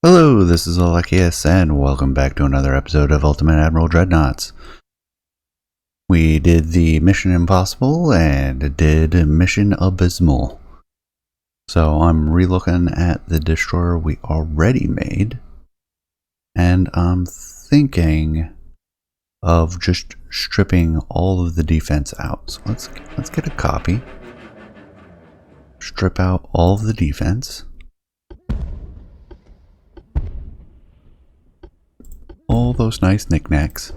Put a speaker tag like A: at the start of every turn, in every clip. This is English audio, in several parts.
A: Hello, this is Alexius, and welcome back to another episode of Ultimate Admiral Dreadnoughts. We did the Mission Impossible and did Mission Abysmal. So I'm re-looking at the destroyer we already made, and I'm thinking of just stripping all of the defense out. So let's get a copy. Strip out all of the defense. All those nice knickknacks.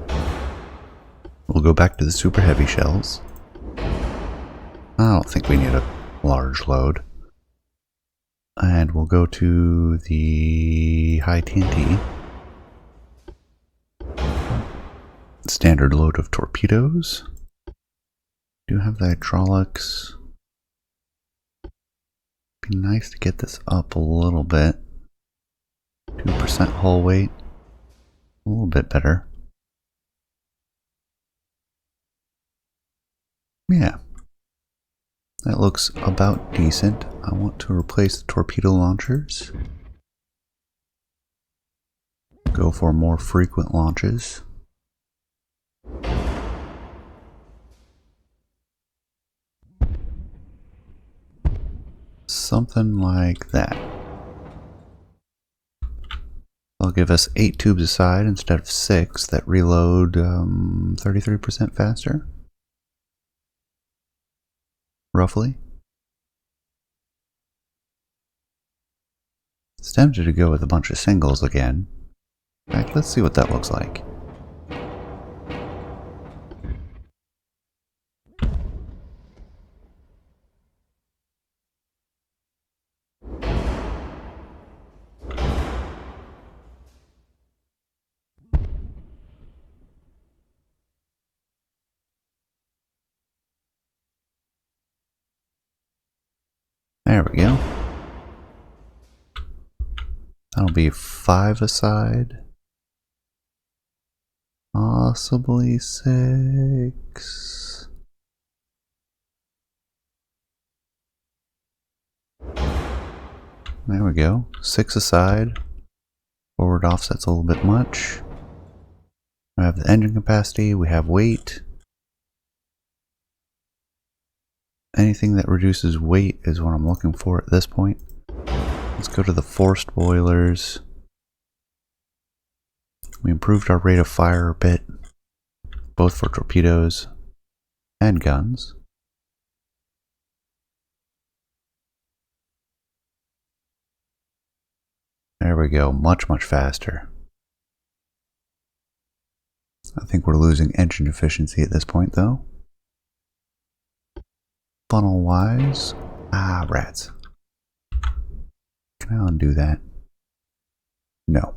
A: We'll go back to the super heavy shells. I don't think we need a large load. And we'll go to the high TNT. Standard load of torpedoes. Do have the hydraulics. Be nice to get this up a little bit. 2% hull weight. A little bit better. Yeah. That looks about decent. I want to replace the torpedo launchers. Go for more frequent launches. Something like that. They'll give us 8 tubes a side instead of 6 that reload 33% faster. Roughly. It's tempted to go with a bunch of singles again. In fact, let's see what that looks like. There we go. That'll be 5 a side. Possibly 6. There we go. 6 a side. Forward offset's a little bit much. We have the engine capacity, we have weight. Anything that reduces weight is what I'm looking for at this point. Let's go to the forced boilers. We improved our rate of fire a bit, both for torpedoes and guns. There we go, much faster. I think we're losing engine efficiency at this point though. Funnel wise, rats. Can I undo that? No.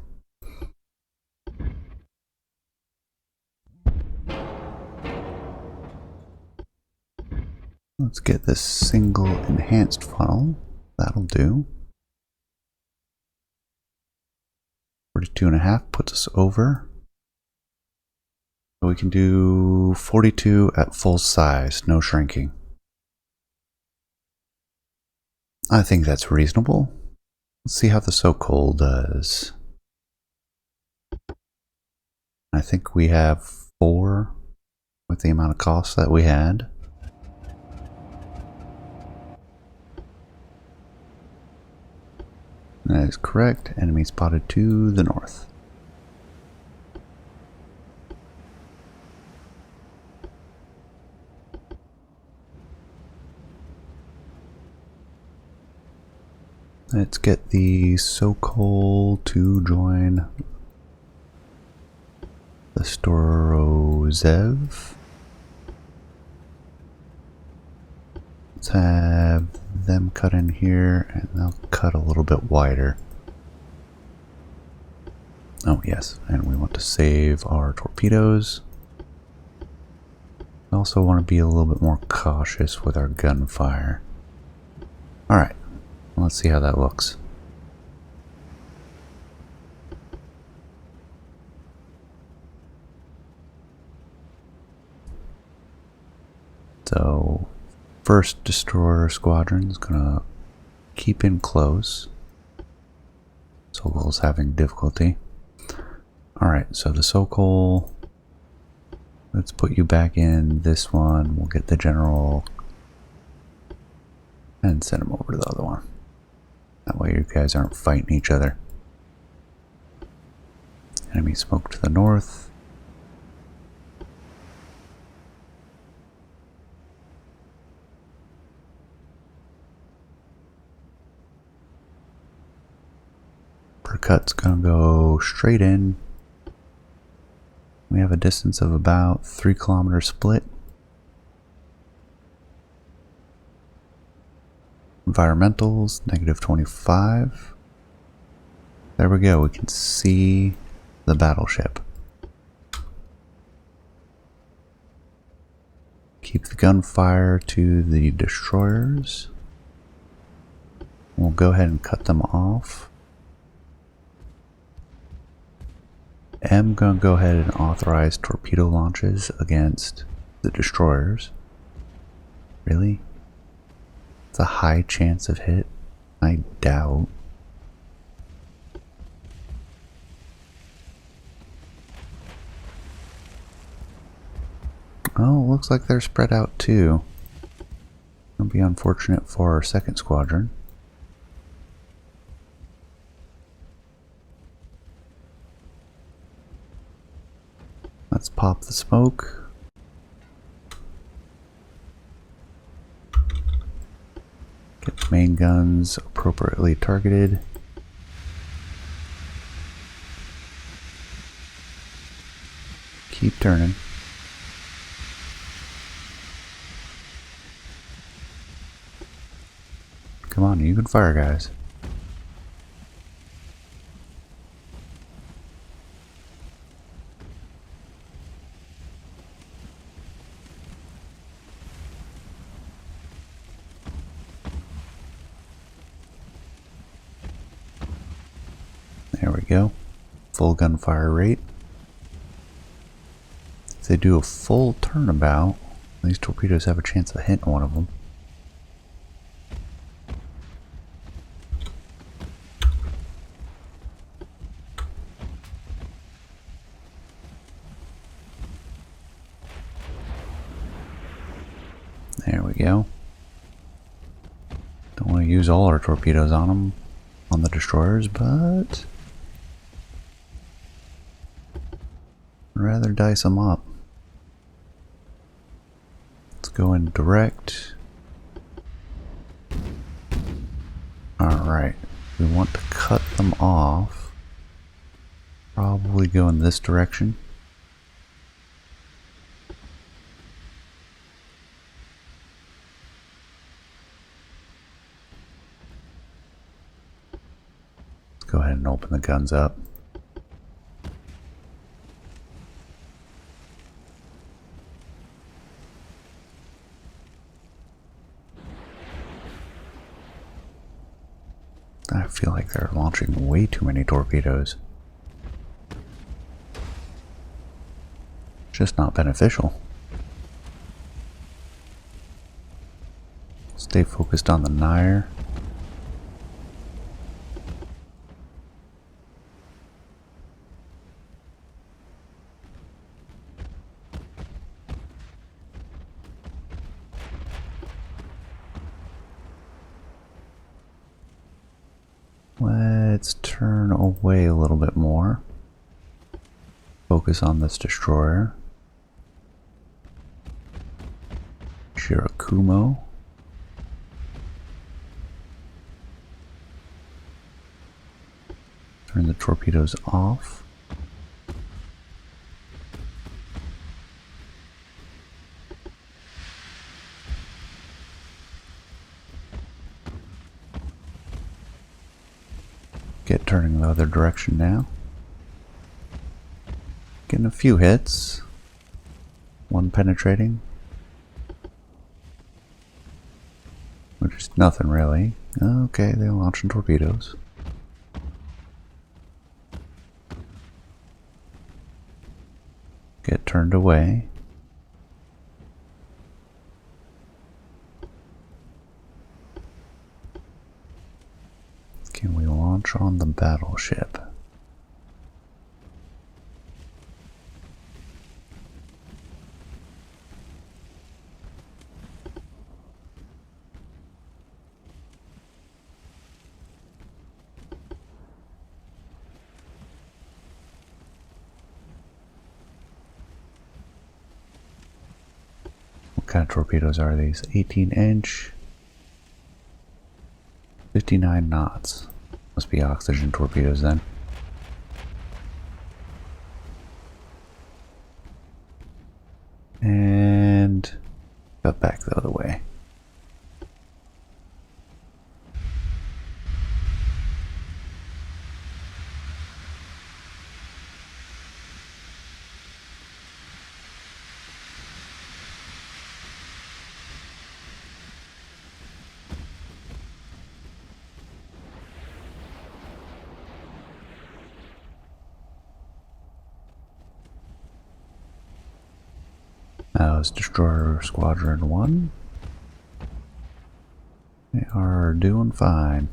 A: Let's get this single enhanced funnel. That'll do. 42.5 puts us over. So we can do 42 at full size, no shrinking. I think that's reasonable. Let's see how the so-called does. I think we have 4 with the amount of cost that we had. That is correct. Enemy spotted to the north. Let's get the Sokol to join the Storozev. Let's have them cut in here, and they'll cut a little bit wider. Oh yes, and we want to save our torpedoes. We also want to be a little bit more cautious with our gunfire. Alright. Let's see how that looks. So, first destroyer squadron is gonna keep in close. Sokol's having difficulty. Alright, so the Sokol, let's put you back in this one. We'll get the general and send him over to the other one. That way you guys aren't fighting each other. Enemy smoke to the north. Percut's gonna go straight in. We have a distance of about 3 kilometers split. Environmentals, -25. There we go, we can see the battleship. Keep the gunfire to the destroyers. We'll go ahead and cut them off. I'm going to go ahead and authorize torpedo launches against the destroyers. Really? It's a high chance of hit? I doubt. Oh, looks like they're spread out too. It'll be unfortunate for our second squadron. Let's pop the smoke. Get the main guns appropriately targeted. Keep turning. Come on, you can fire, guys. There we go. Full gunfire rate. If they do a full turnabout, these torpedoes have a chance of hitting one of them. There we go. Don't want to use all our torpedoes on them, on the destroyers, but I'd rather dice them up. Let's go in direct. Alright, we want to cut them off. Probably go in this direction. Go ahead and open the guns up. I feel like they're launching way too many torpedoes. Just not beneficial. Stay focused on the Nair. Let's turn away a little bit more. Focus on this destroyer. Shirakumo. Turn the torpedoes off. Get turning the other direction now. Getting a few hits. One penetrating. Which is nothing really. Okay, they're launching torpedoes. Get turned away. Can we launch Launch on the battleship. What kind of torpedoes are these? 18-inch, 59 knots. Must be oxygen torpedoes then. And cut back the other way. That was Destroyer Squadron 1. They are doing fine.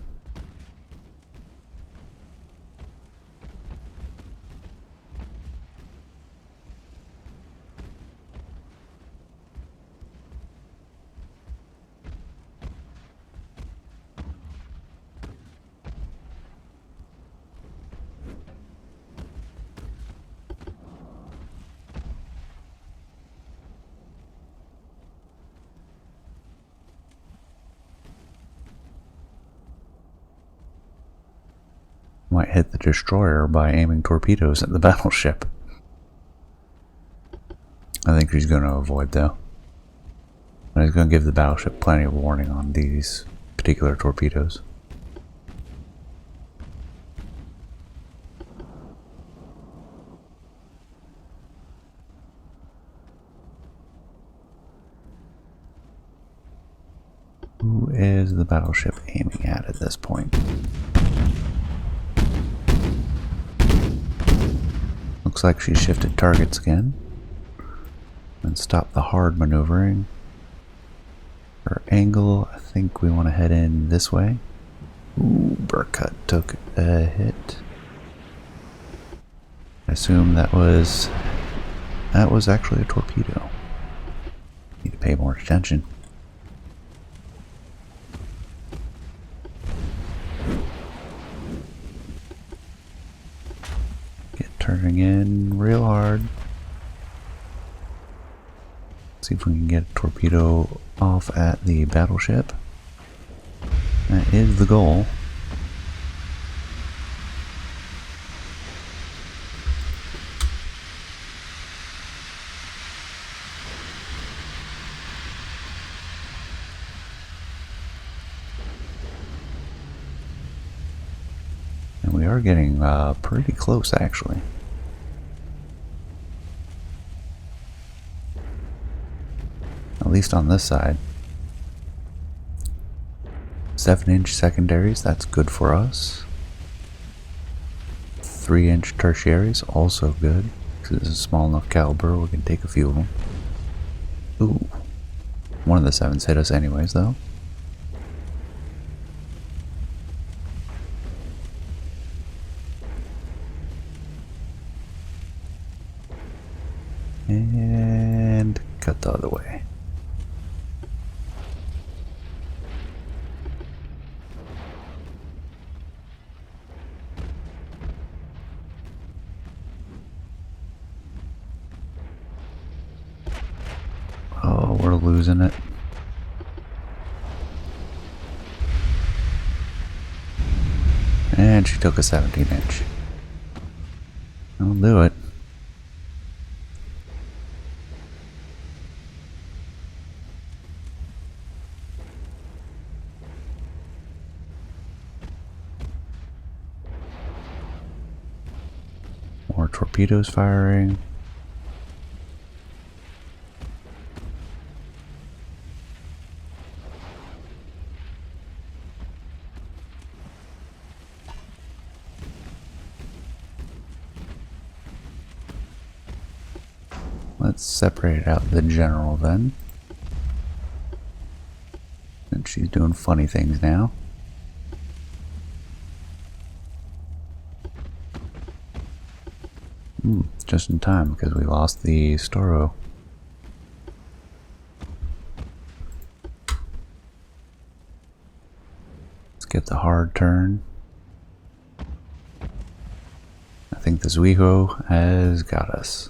A: Might hit the destroyer by aiming torpedoes at the battleship. I think she's going to avoid though. But he's going to give the battleship plenty of warning on these particular torpedoes. Who is the battleship aiming at this point? Looks like she shifted targets again and stopped the hard maneuvering. Her angle, I think we want to head in this way. Ooh, Burkut took a hit. I assume that was actually a torpedo. Need to pay more attention. Turning in real hard. See if we can get a torpedo off at the battleship. That is the goal. And we are getting pretty close actually. At least on this side. 7-inch secondaries, that's good for us. 3-inch tertiaries, also good. Because it's a small enough caliber, we can take a few of them. Ooh. One of the 7s hit us anyways, though. And cut the other way. Oh, we're losing it. And she took a 17-inch. I'll do it. More torpedoes firing. Let's separate out the general then. And she's doing funny things now. Just in time because we lost the Storo. Let's get the hard turn. I think the Zuiho has got us.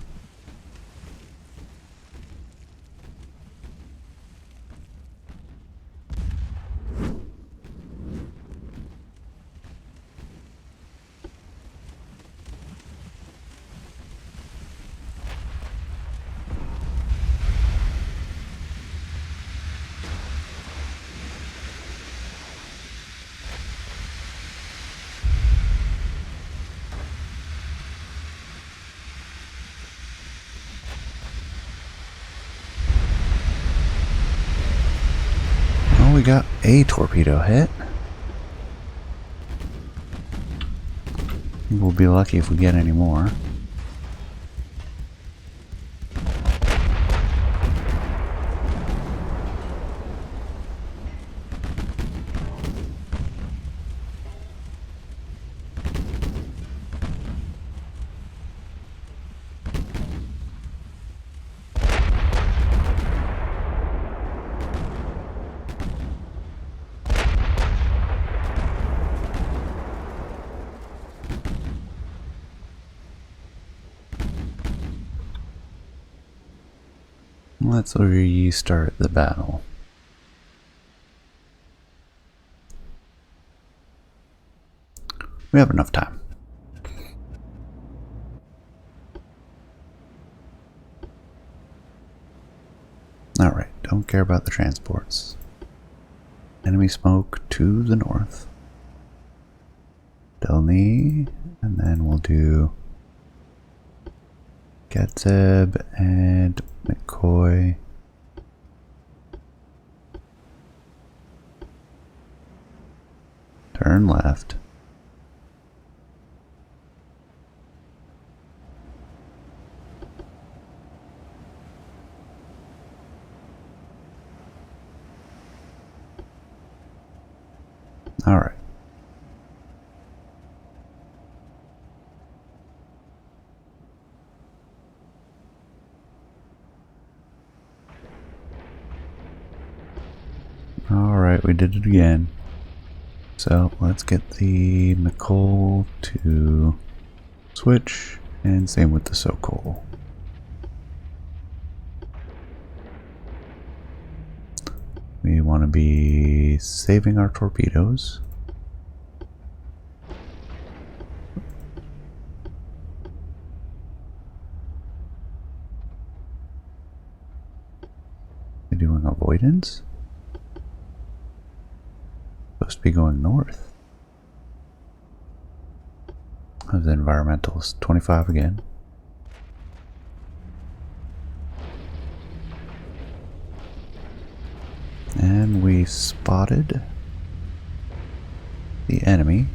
A: We got a torpedo hit. We'll be lucky if we get any more. Let's restart the battle. We have enough time. Alright, don't care about the transports. Enemy smoke to the north. Delny, and then we'll do Getzeb and McCoy. Turn left. All right. Alright, we did it again. So let's get the McCoy to switch, and same with the Sokol. We want to be saving our torpedoes. We're doing avoidance. Supposed to be going north. Of the environmentals, 25 again. And we spotted the enemy.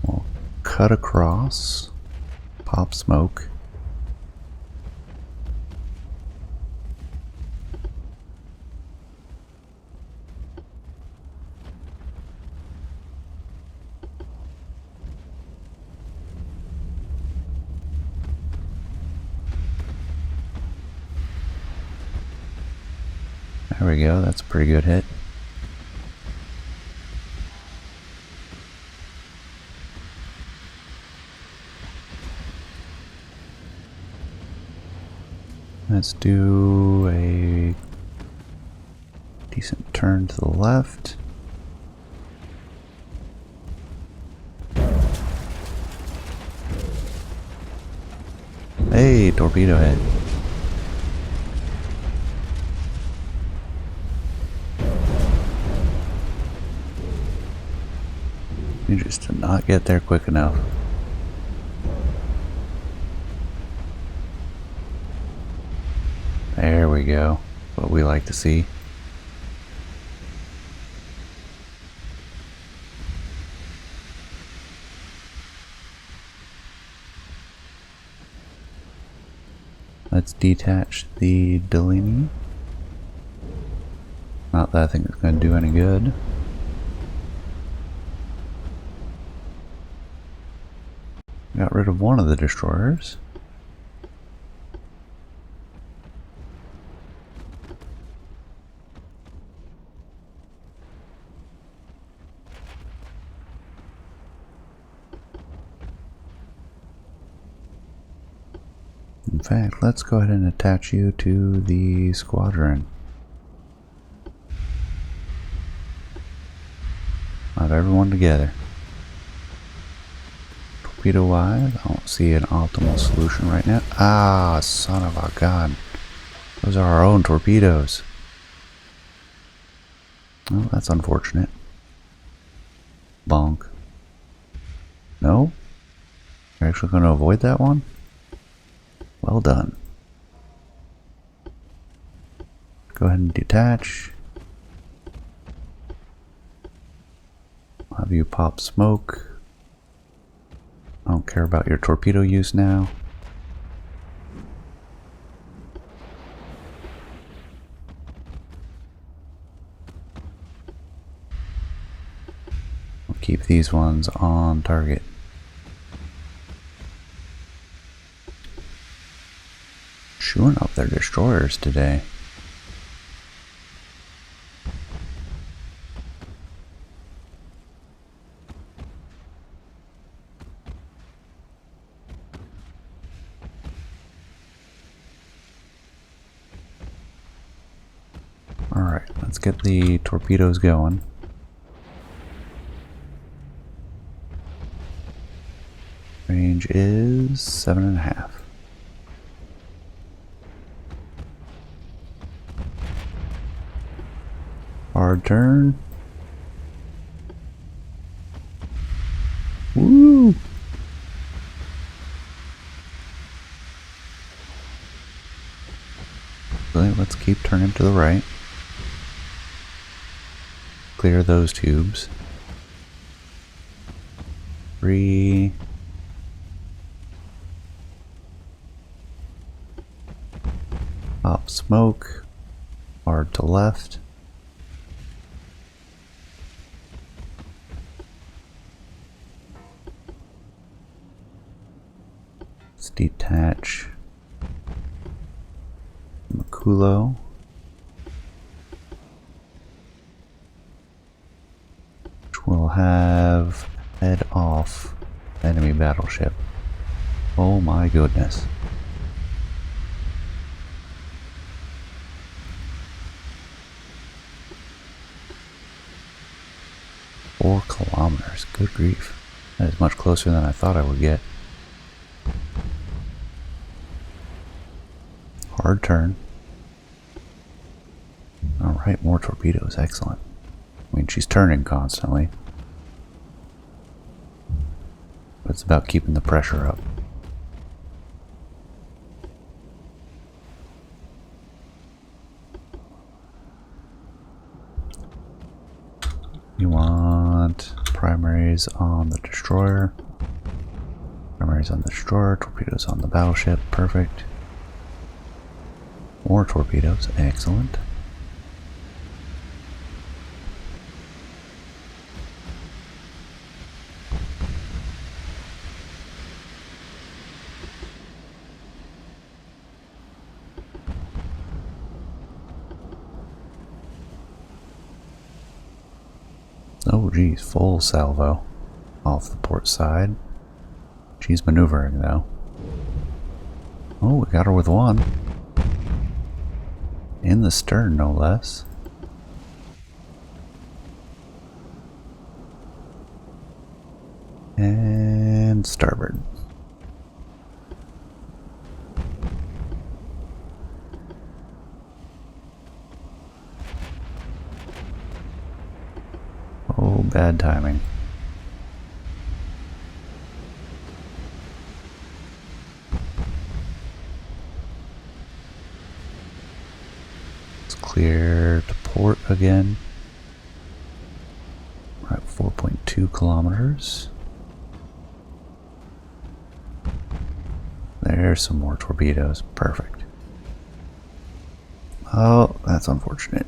A: We'll cut across. Pop smoke. There we go, that's a pretty good hit. Let's do a decent turn to the left. Hey, torpedo hit. You just did not get there quick enough. There we go. What we like to see. Let's detach the Delaney. Not that I think it's going to do any good. Got rid of one of the destroyers. In fact, let's go ahead and attach you to the squadron. Have everyone together. Torpedo wise, I don't see an optimal solution right now. Ah, son of a gun. Those are our own torpedoes. Oh, that's unfortunate. Bonk. No? You're actually going to avoid that one? Well done. Go ahead and detach. I'll have you pop smoke. I don't care about your torpedo use now. We'll keep these ones on target. Chewing up their destroyers today. Alright, let's get the torpedoes going. Range is 7.5. Hard turn. Woo! Let's keep turning to the right. Clear those tubes. 3. Pop smoke. Hard to left. Let's detach Makulo. Which will have head off enemy battleship. Oh my goodness. Four kilometers. Good grief. That is much closer than I thought I would get. Hard turn. Alright, more torpedoes. Excellent. I mean, she's turning constantly. But it's about keeping the pressure up. You want primaries on the destroyer. Primaries on the destroyer. Torpedoes on the battleship. Perfect. More torpedoes. Excellent. Oh geez, full salvo off the port side. She's maneuvering though. Oh, we got her with one. In the stern, no less. And starboard. Oh, bad timing. Clear to port again. We're at 4.2 kilometers. There's some more torpedoes. Perfect. Oh, that's unfortunate.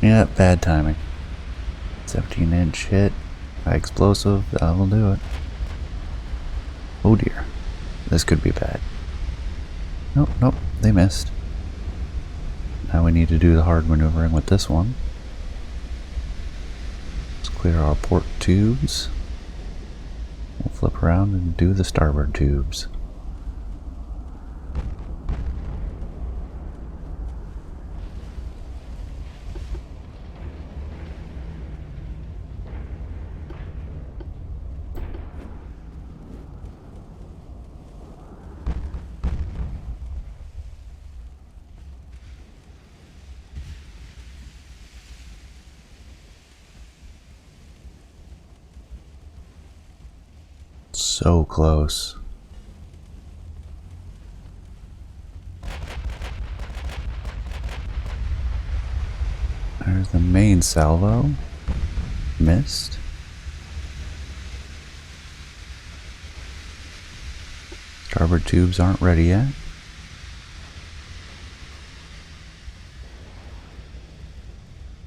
A: Yeah, bad timing. 17-inch hit. High explosive, that'll do it. Oh dear. This could be bad. Nope, nope, they missed. Now we need to do the hard maneuvering with this one. Let's clear our port tubes. We'll flip around and do the starboard tubes. So close. There's the main salvo. Missed. Starboard tubes aren't ready yet.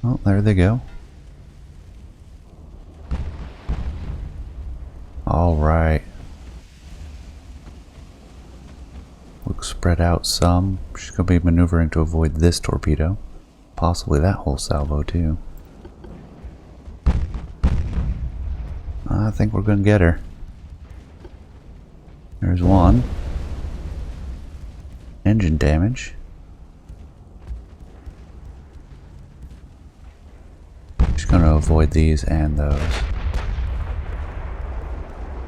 A: Oh, there they go. Alright. Looks spread out some. She's going to be maneuvering to avoid this torpedo. Possibly that whole salvo too. I think we're going to get her. There's one. Engine damage. Just going to avoid these and those.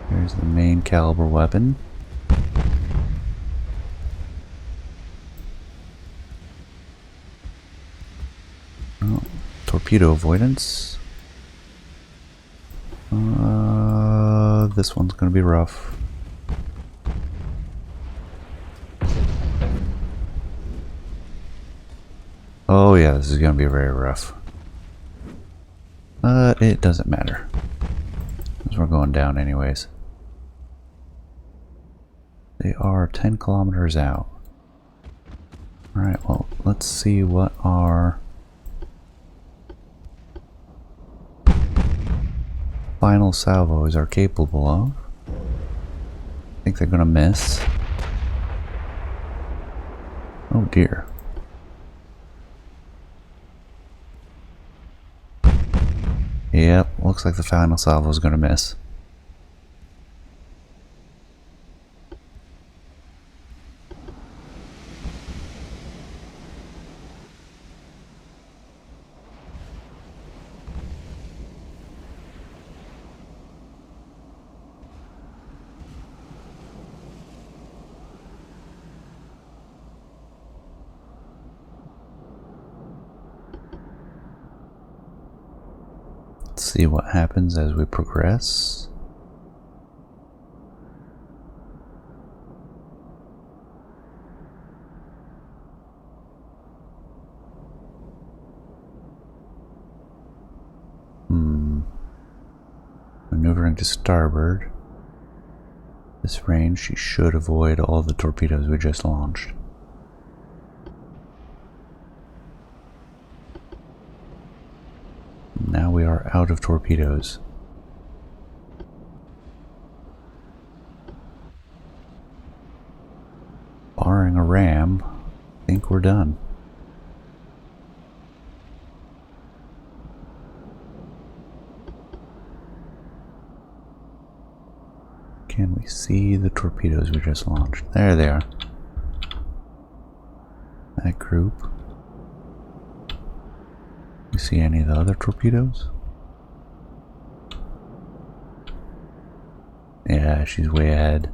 A: Here's the main caliber weapon. Oh, torpedo avoidance. This one's going to be rough. Oh yeah, this is going to be very rough. But it doesn't matter, because we're going down anyways. They are 10 kilometers out. Alright, well, let's see what our final salvos are capable of. I think they're going to miss. Oh dear. Yep, looks like the final salvo is going to miss. Let's see what happens as we progress. Maneuvering to starboard. This range, she should avoid all the torpedoes we just launched. Now we are out of torpedoes. Barring a ram, I think we're done. Can we see the torpedoes we just launched? There they are. That group. You see any of the other torpedoes? Yeah, she's way ahead.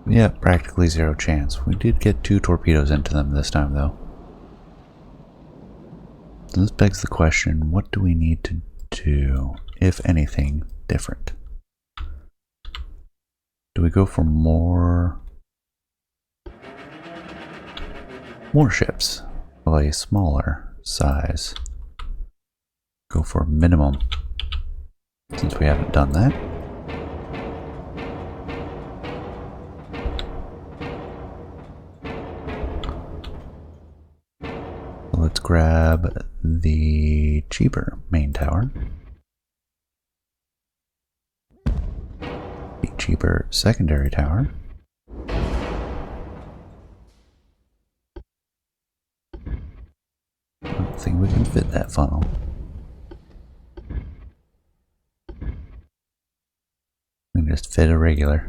A: Yeah, practically zero chance. We did get 2 torpedoes into them this time though. So this begs the question, what do we need to do, if anything, different? we go for more ships of a smaller size? Go for a minimum, since we haven't done that. Let's grab the cheaper main tower, the cheaper secondary tower, I don't think we can fit that funnel. We can just fit a regular.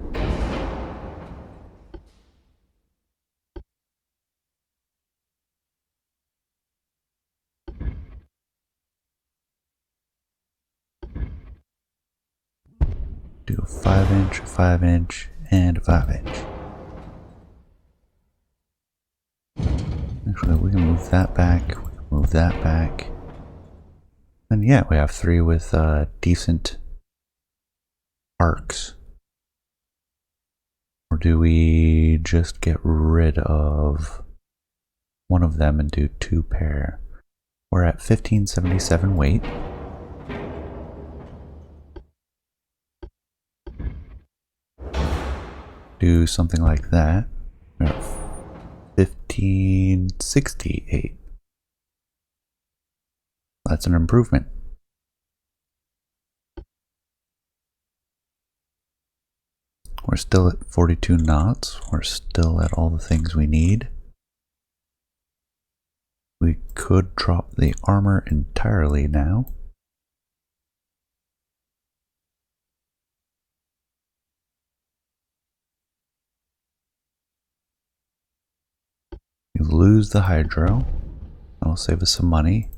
A: Do a 5-inch, a 5-inch, and a 5-inch. Actually, we can move that back, we can move that back. And yeah, we have 3 with decent arcs. Or do we just get rid of one of them and do 2 pair? We're at 1577 weight. Do something like that. We're at 1568. That's an improvement. We're still at 42 knots. We're still at all the things we need. We could drop the armor entirely now. We lose the hydro. That'll save us some money.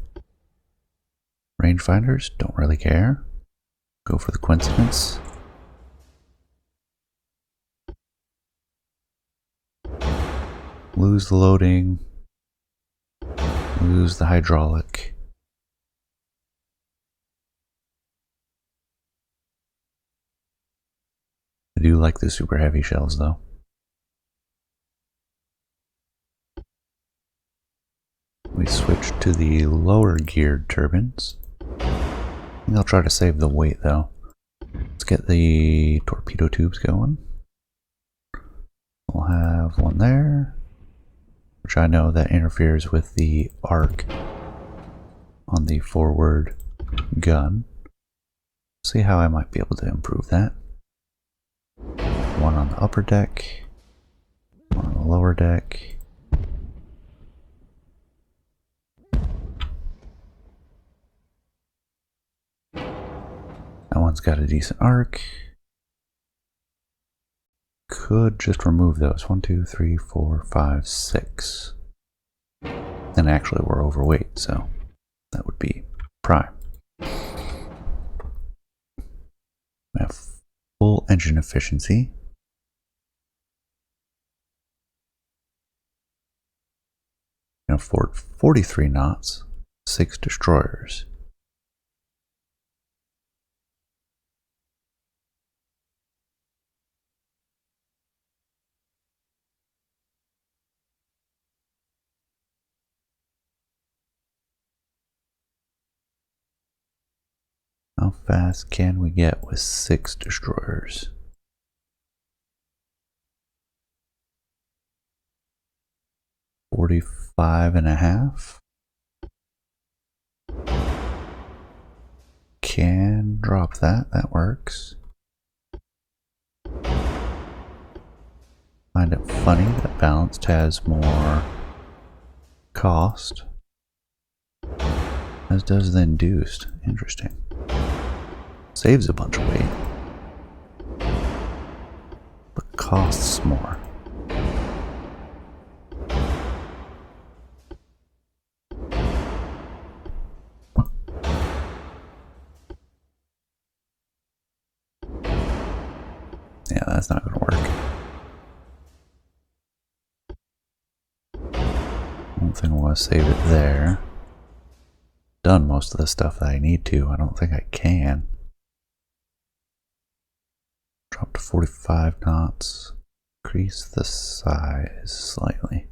A: Rangefinders, don't really care. Go for the coincidence. Lose the loading. Lose the hydraulic. I do like the super heavy shells though. We switch to the lower geared turbines. I think I'll try to save the weight though. Let's get the torpedo tubes going. We'll have one there, which I know that interferes with the arc on the forward gun. See how I might be able to improve that. One on the upper deck, one on the lower deck. That one's got a decent arc. Could just remove those. 1, 2, 3, 4, 5, 6. And actually we're overweight, so that would be prime. We have full engine efficiency. We can afford 43 knots, 6 destroyers. How fast can we get with 6 destroyers? 45.5. Can drop that, that works. Find it funny that balanced has more cost, as does the induced. Interesting. Saves a bunch of weight, but costs more. Yeah, that's not going to work. I don't think I want to save it there. Done most of the stuff that I need to. I don't think I can. Drop to 45 knots. Increase the size slightly.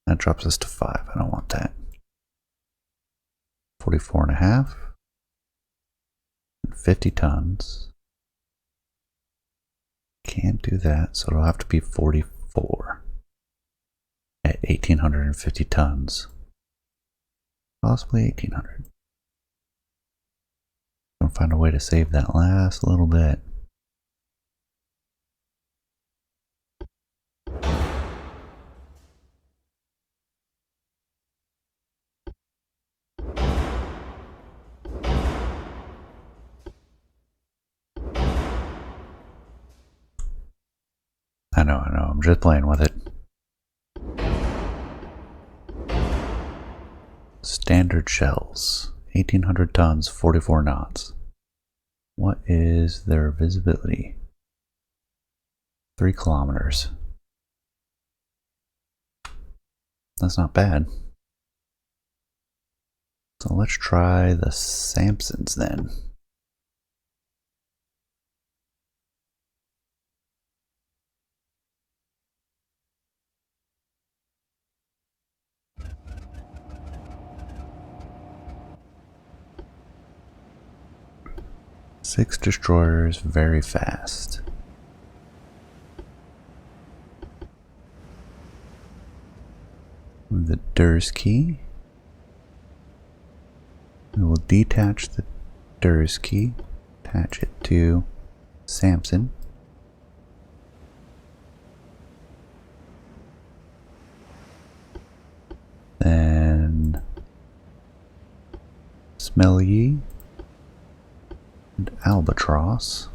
A: That drops us to 5. I don't want that. 44.5. 50 tons. Can't do that, so it'll have to be 44 at 1,850 tons. Possibly 1,800. Gonna find a way to save that last little bit. I know, I'm just playing with it. Standard shells, 1,800 tons, 44 knots. What is their visibility? 3 kilometers. That's not bad. So let's try the Samsons then. Six destroyers, very fast. The Dursky. We will detach the Dursky, attach it to Samson. Then Smelly and Albatross.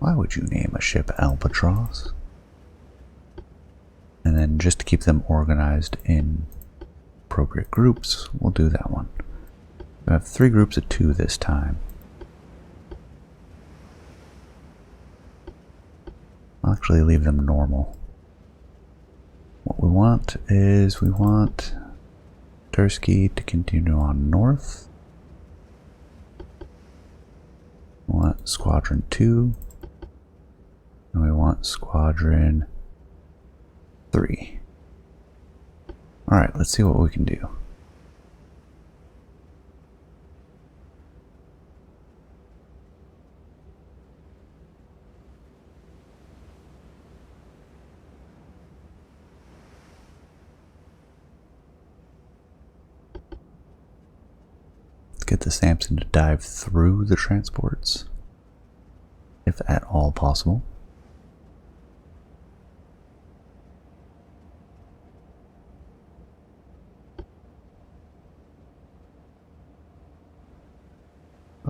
A: Why would you name a ship Albatross? And then just to keep them organized in appropriate groups, we'll do that one. We have 3 groups of 2 this time. I'll actually leave them normal. What we want is we want Dursky to continue on north. We want Squadron 2. And we want Squadron 3. Alright, let's see what we can do. Get the Samson to dive through the transports, if at all possible.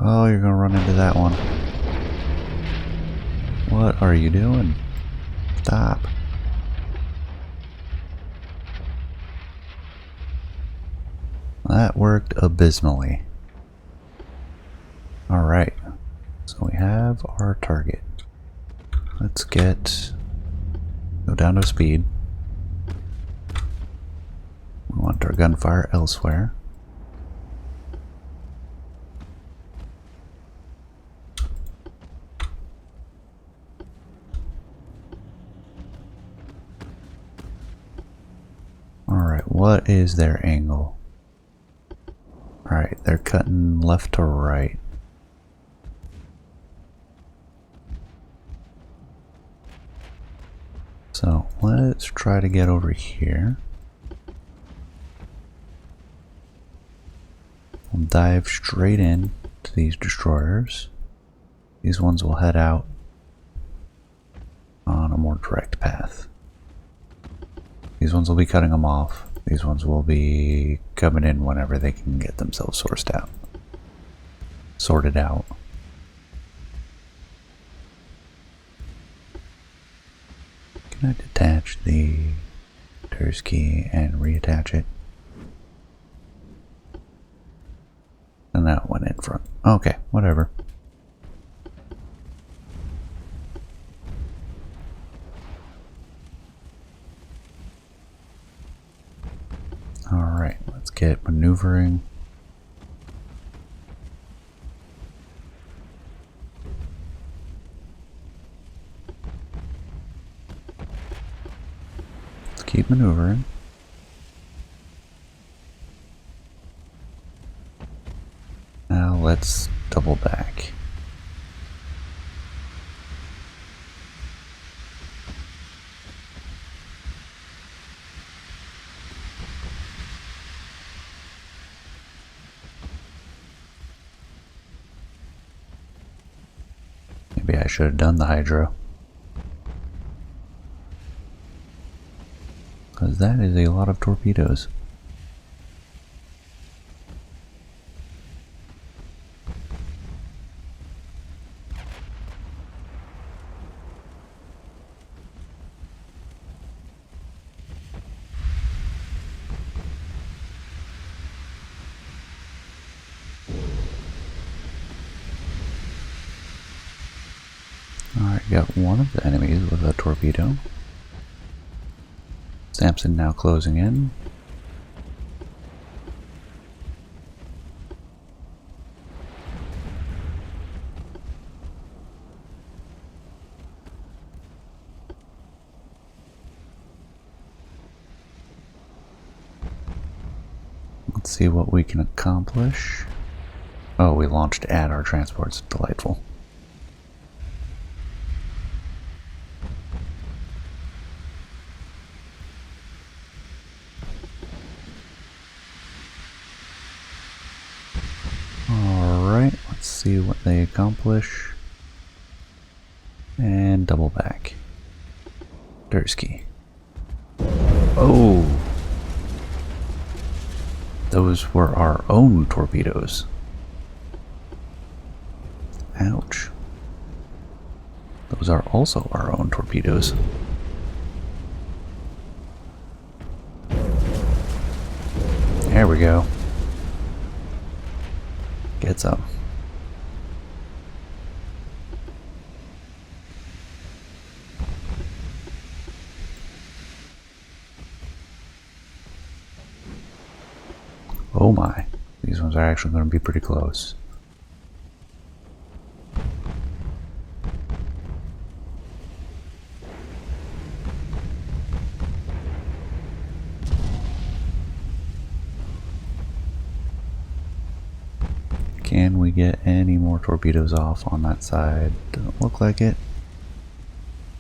A: Oh, you're gonna run into that one. What are you doing? Stop. That worked abysmally. Alright, so we have our target. Let's go down to speed. We want our gunfire elsewhere. Alright, what is their angle? Alright, they're cutting left to right. So let's try to get over here. We'll dive straight in to these destroyers. These ones will head out on a more direct path. These ones will be cutting them off. These ones will be coming in whenever they can get themselves sorted out. Can I detach the Dursky and reattach it? And that went in front. Okay, whatever. Alright, let's get maneuvering. Keep maneuvering. Now let's double back. Maybe I should have done the hydro. Because that is a lot of torpedoes. Alright, got one of the enemies with a torpedo. Samson now closing in. Let's see what we can accomplish. Oh, we launched at our transports. Delightful. Alright, let's see what they accomplish. And double back. Dursky. Oh! Those were our own torpedoes. Ouch. Those are also our own torpedoes. There we go. Get some. Oh my, these ones are actually going to be pretty close. Can we get any more torpedoes off on that side? Doesn't look like it.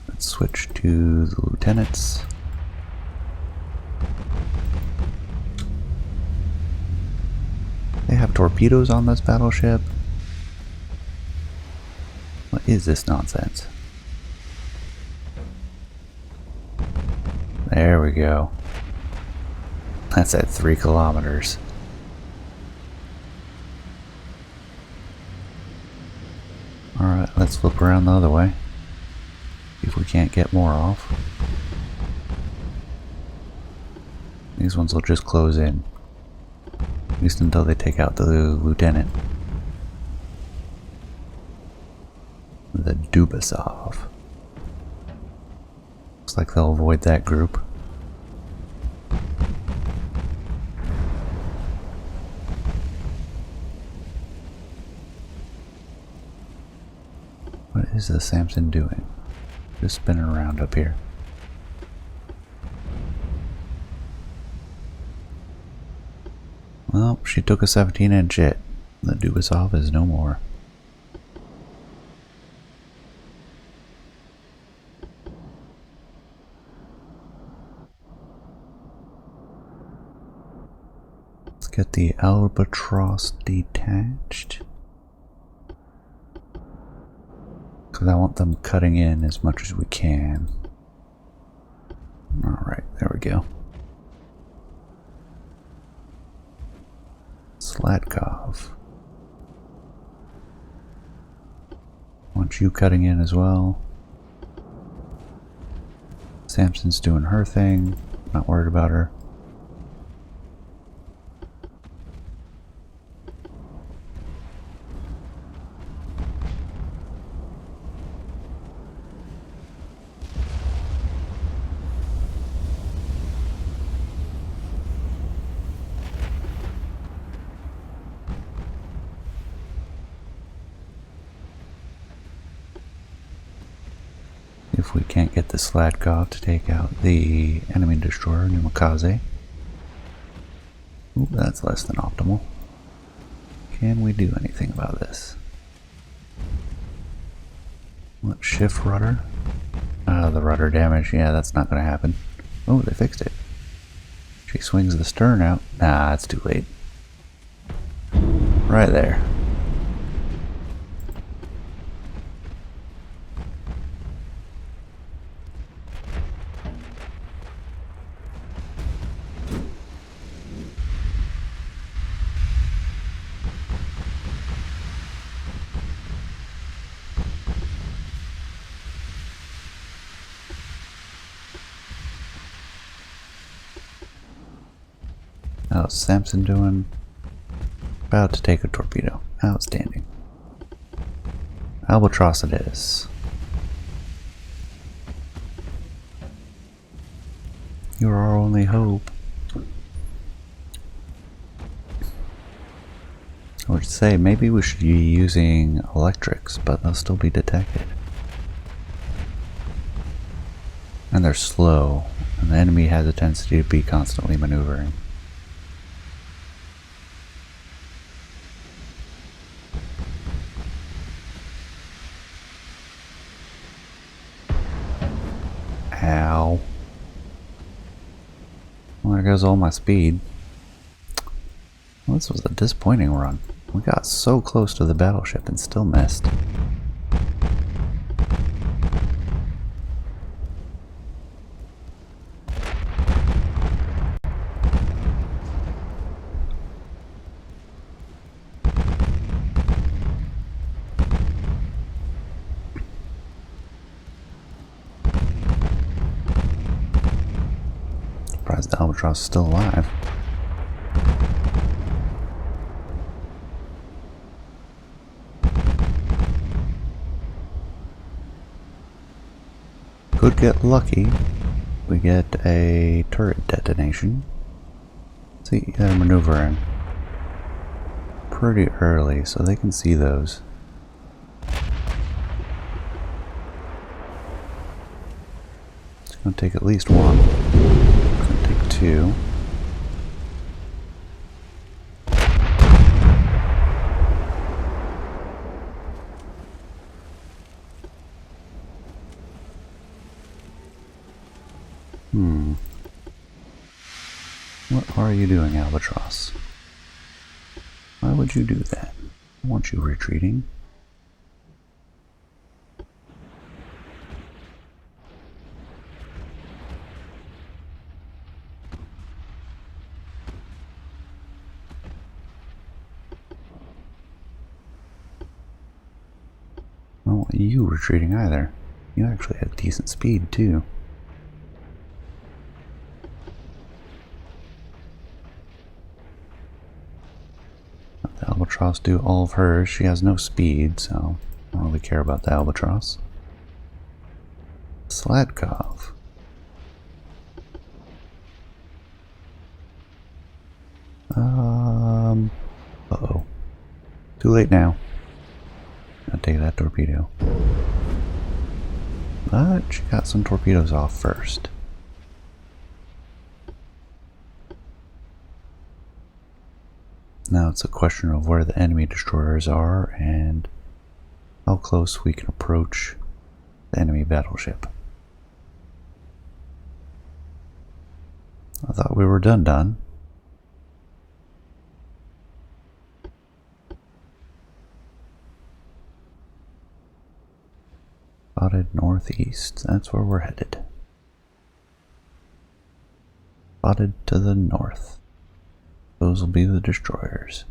A: Let's switch to the lieutenants. They have torpedoes on this battleship? What is this nonsense? There we go. That's at 3 kilometers. Alright, let's flip around the other way. See if we can't get more off. These ones will just close in. At least until they take out the lieutenant. The Dubasov. Looks like they'll avoid that group. What is the Samson doing? Just spinning around up here. Well, she took a 17-inch hit. The Dubasov is no more. Let's get the Albatross detached. Because I want them cutting in as much as we can. Alright, there we go. Slatkov. Want you cutting in as well. Samson's doing her thing. Not worried about her. if we can't get the Sladkov to take out the enemy destroyer, Numikaze. Ooh, that's less than optimal. Can we do anything about this? What, shift rudder? The rudder damage, yeah, that's not going to happen. Oh, they fixed it. She swings the stern out. Nah, it's too late. Right there. How's Samson doing? About to take a torpedo. Outstanding. Albatross it is. You're our only hope. I would say maybe we should be using electrics, but they'll still be detected. And they're slow, and the enemy has a tendency to be constantly maneuvering. Ow. Well, there goes all my speed. Well, this was a disappointing run. We got so close to the battleship and still missed. Surprised the Albatross is still alive. Could get lucky. We get a turret detonation. See, they're maneuvering pretty early, so they can see those. It's going to take at least one. It's going to take two. What are you doing, Albatross? Why would you do that? I want you retreating. I don't want you retreating either. You actually have decent speed too. The Albatross do all of hers. She has no speed, so I don't really care about the Albatross. Sladkov. Uh-oh. Too late now. I'll take that torpedo. But she got some torpedoes off first. Now it's a question of where the enemy destroyers are and how close we can approach the enemy battleship. I thought we were done. Spotted northeast, that's where we're headed. Spotted to the north. Those will be the destroyers.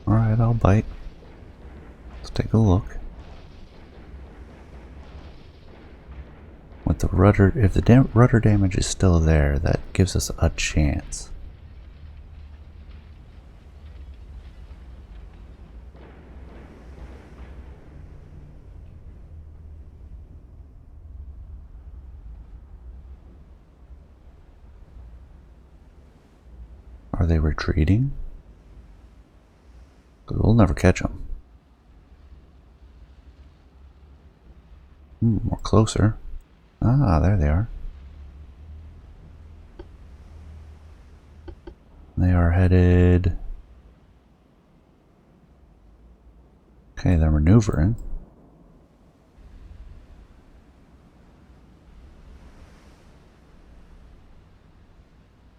A: Alright, I'll bite. Let's take a look. With the rudder, if the rudder damage is still there, that gives us a chance. Are they retreating? 'Cause we'll never catch them. We're closer. Ah, there they are. They are headed... Okay, they're maneuvering.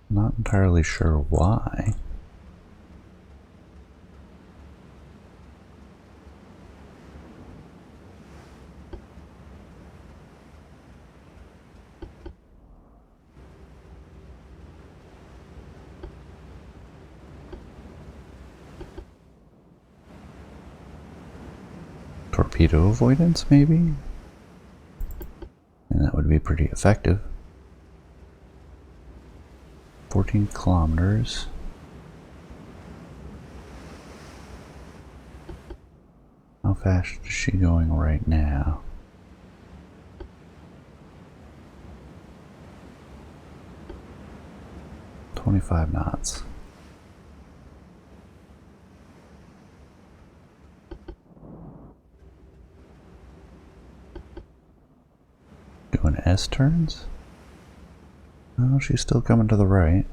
A: Not entirely sure why. Torpedo avoidance, maybe? And that would be pretty effective. 14 kilometers. How fast is she going right now? 25 knots. Doing S turns? Oh, she's still coming to the right.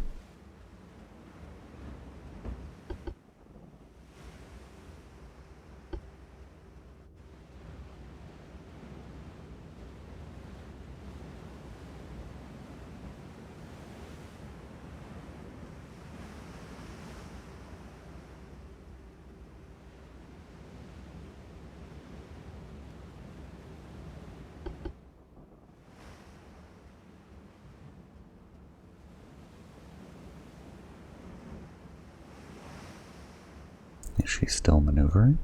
A: Is she still maneuvering?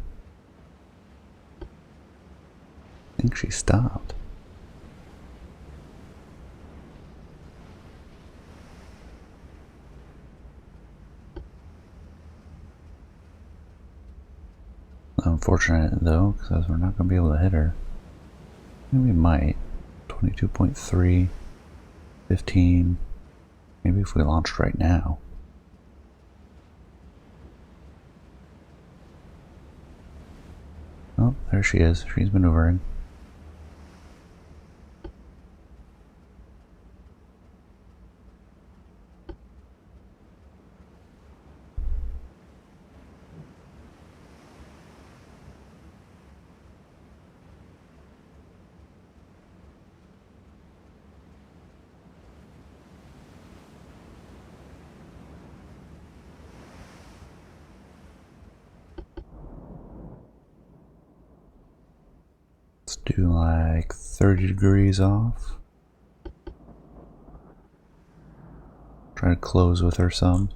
A: I think she stopped. Unfortunate though, because we're not going to be able to hit her. Maybe we might. 22.3, 15. Maybe if we launched right now. Oh, there she is. She's maneuvering. Let's do like 30 degrees off. Try to close with her some.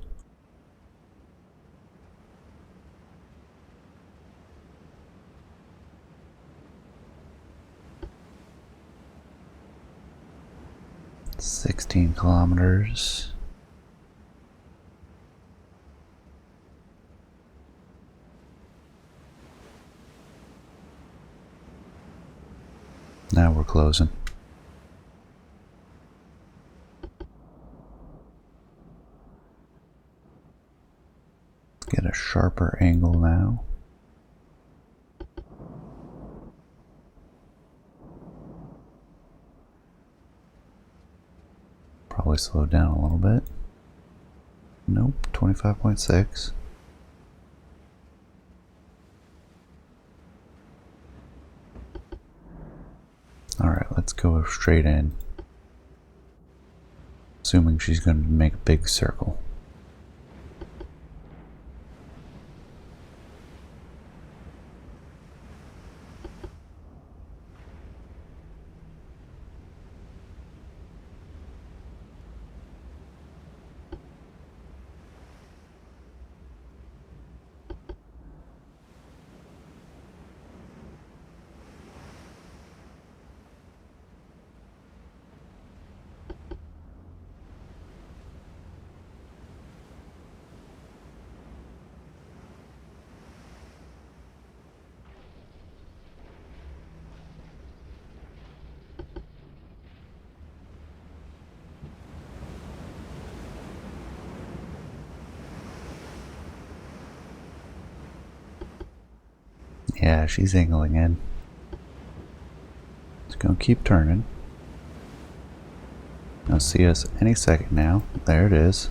A: It's 16 kilometers. Now we're closing. Let's get a sharper angle now. Probably slow down a little bit. Nope, 25.6. Alright, let's go straight in. Assuming she's going to make a big circle. Yeah, she's angling in. It's gonna keep turning. I'll see us any second now. There it is.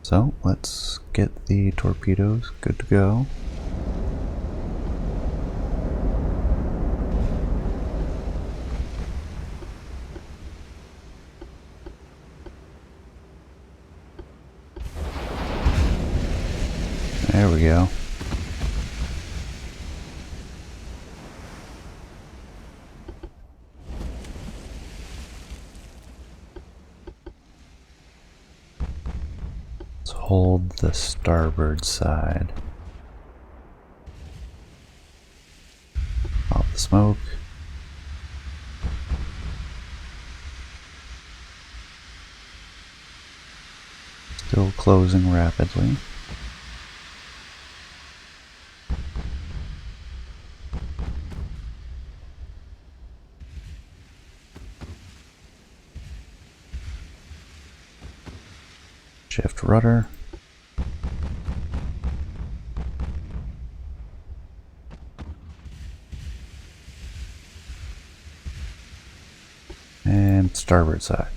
A: So let's get the torpedoes good to go. There we go. Let's hold the starboard side. Off the smoke. Still closing rapidly. Shift rudder. And starboard side.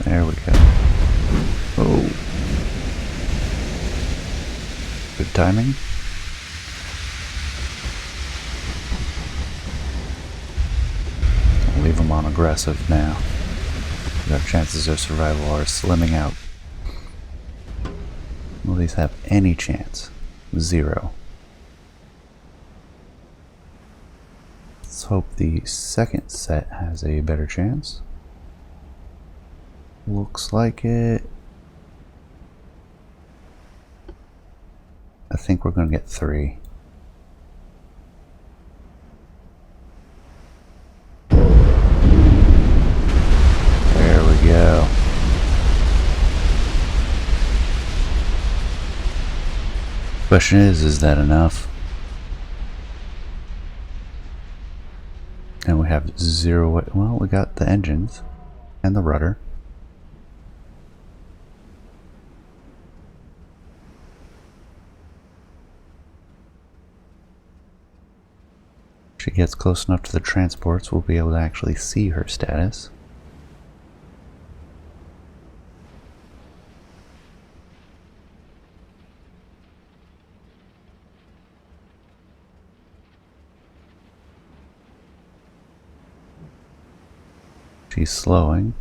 A: There we go. Oh. Good timing. I'll leave them on aggressive now. Our chances of survival are slimming out. Will these have any chance? 0. Let's hope the second set has a better chance. Looks like it. I think we're going to get 3. There we go. Question is that enough? And we have 0. Well, we got the engines and the rudder. If she gets close enough to the transports, we'll be able to actually see her status. She's slowing.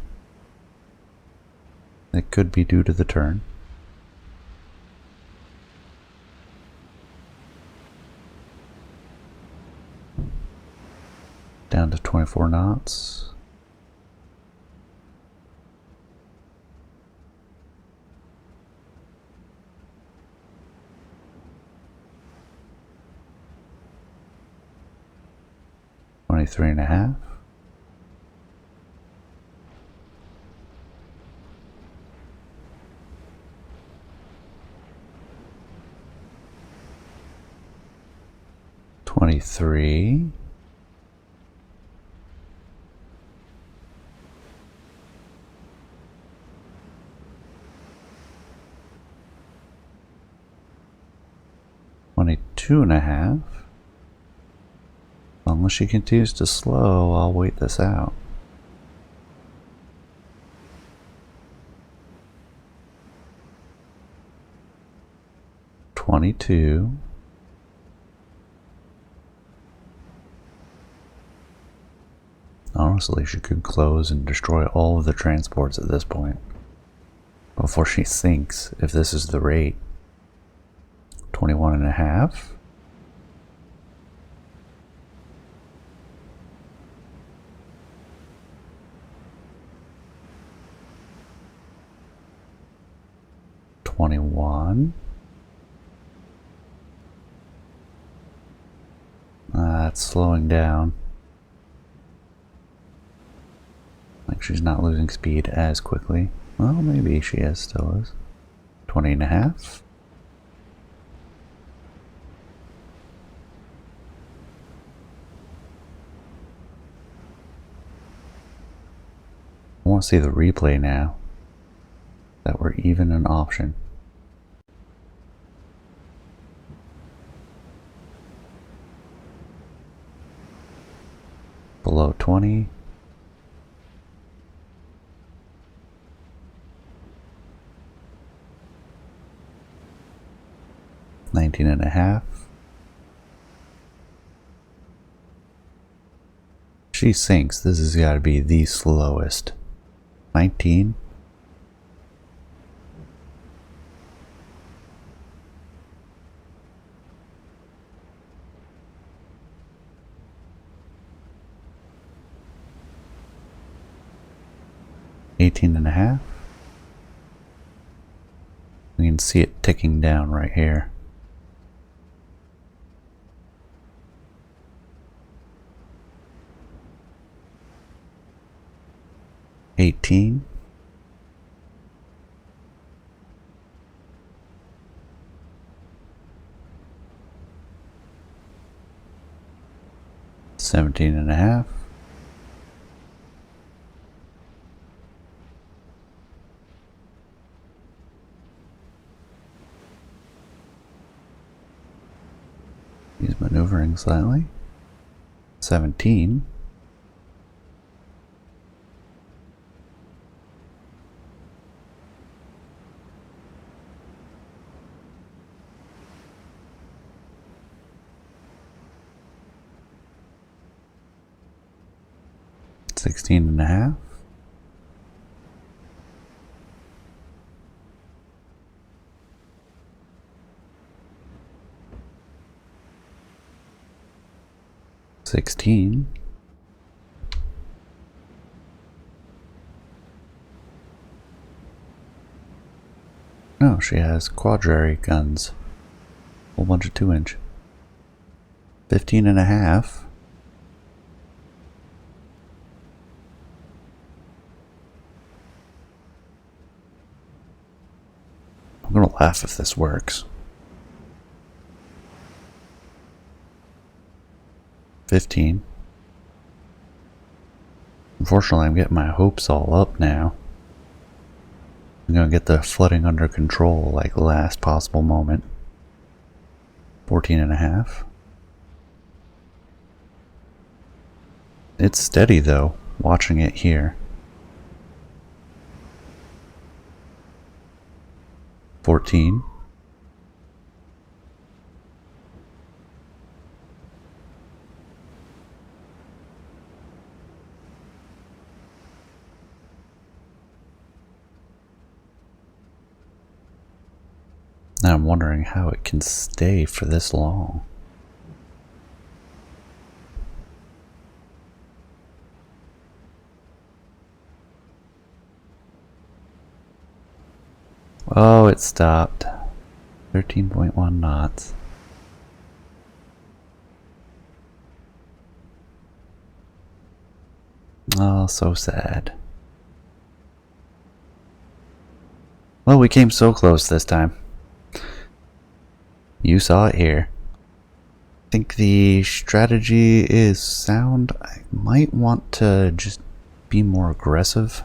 A: It could be due to the turn. Down to 24 knots. $23.5. $23. $22.5. Unless she continues to slow, I'll wait this out. $22. Honestly, she could close and destroy all of the transports at this point before she sinks, if this is the rate. 21.5. $21. It's slowing down. Like she's not losing speed as quickly. Well, maybe she still is. 20.5. I want to see the replay now. That we're even an option. below 20. $19.5. She sinks. This has got to be the slowest. 19. $18.5. We can see it ticking down right here. $18. $17.5. He's maneuvering slightly. 17. $16.5. $16. No, she has quadrary guns. Whole bunch of 2-inch. 15.5. I'm gonna laugh if this works. 15. Unfortunately, I'm getting my hopes all up now. I'm gonna get the flooding under control like last possible moment. 14.5. It's steady though, watching it here. 14. Now I'm wondering how it can stay for this long. Oh, it stopped. 13.1 knots. Oh, so sad. Well, we came so close this time. You saw it here. I think the strategy is sound. I might want to just be more aggressive.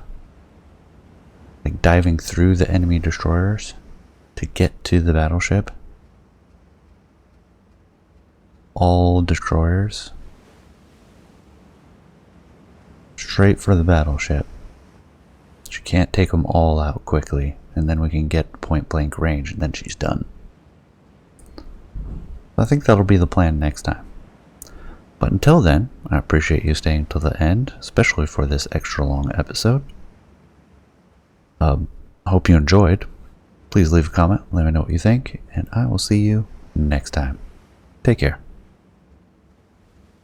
A: Like diving through the enemy destroyers to get to the battleship. All destroyers. Straight for the battleship. She can't take them all out quickly, and then we can get point blank range, and then she's done. I think that'll be the plan next time. But until then, I appreciate you staying till the end, especially for this extra long episode. I hope you enjoyed. Please leave a comment, let me know what you think, and I will see you next time. Take care.